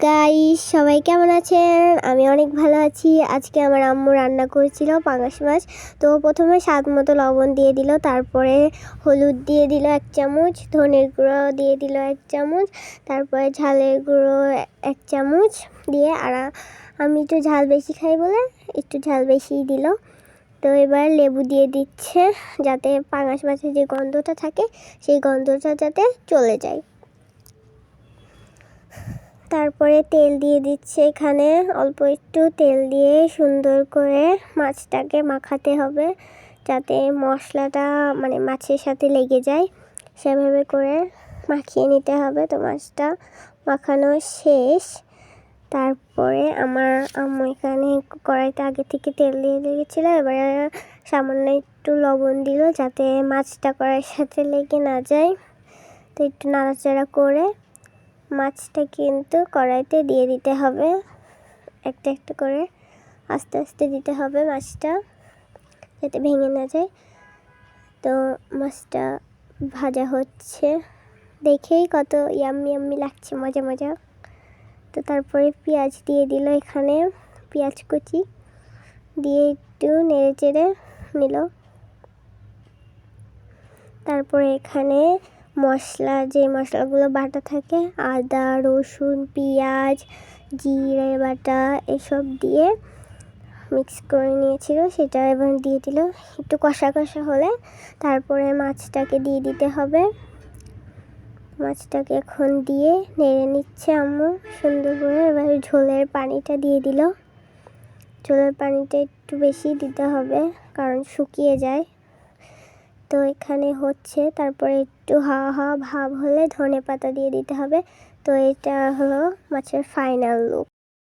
Guys, সবাই কেমন আছেন? আমি অনেক ভালো আছি। আজকে আমার আম্মু রান্না করেছিল পাঙাশ মাছ। তো প্রথমে স্বাদ মতো লবণ দিয়ে দিল, তারপরে হলুদ দিয়ে দিল 1 চামচ, ধনের গুঁড়ো দিয়ে দিল 1 চামচ, তারপরে ঝালের গুঁড়ো 1 চামচ দিয়ে, আর আমি একটু ঝাল বেশি খাই বলে একটু ঝাল বেশিই দিল। তো এবার লেবু দিয়ে দিচ্ছে, যাতে পাঙাশ মাছের যে গন্ধটা থাকে সেই গন্ধটা যাতে চলে যায়। তারপরে তেল দিয়ে দিচ্ছে, এখানে অল্প একটু তেল দিয়ে সুন্দর করে মাছটাকে মাখাতে হবে, যাতে মশলাটা মাছের সাথে লেগে যায়। সেভাবে করে মাখিয়ে নিতে হবে। তো মাছটা মাখানো শেষ। তারপরে আমার আম্মু এখানে কড়াইতে আগে থেকে তেল দিয়ে দিয়েছিল, এবারে সামান্য একটু লবণ দিল, যাতে মাছটা কড়াইয়ের সাথে লেগে না যায়। তো একটু নাড়াচাড়া করে মাছটা কিন্তু কড়াইতে দিয়ে দিতে হবে, একটা একটা করে আস্তে আস্তে দিতে হবে মাছটা, যাতে ভেঙে না যায়। তো মাছটা ভাজা হচ্ছে, দেখেই কত ইয়াম্মি ইয়াম্মি লাগছে, মজা মজা। তো তারপরে পেঁয়াজ দিয়ে দিল, এখানে পেঁয়াজ কুচি দিয়ে একটু নেড়ে চেড়ে নিল। তারপরে এখানে যে মশলাগুলো বাটা থাকে, আদা, রসুন, পেঁয়াজ, জিরে বাটা এসব দিয়ে মিক্স করে নিয়েছিল, সেটা এবার দিয়ে দিল। একটু কষা কষা হলে তারপরে মাছটাকে দিয়ে দিতে হবে। মাছটাকে এখন দিয়ে নেড়ে নিচ্ছে আম্মু সুন্দর করে। এবার ঝোলের পানিটা দিয়ে দিল। ঝোলের পানিটা একটু বেশি দিতে হবে, কারণ শুকিয়ে যায়। তো এখানে হচ্ছে, তারপরে একটু হাওয়া হাওয়া ভাব হলে ধনেপাতা দিয়ে দিতে হবে। তো এটা হলো মাছের ফাইনাল লুক।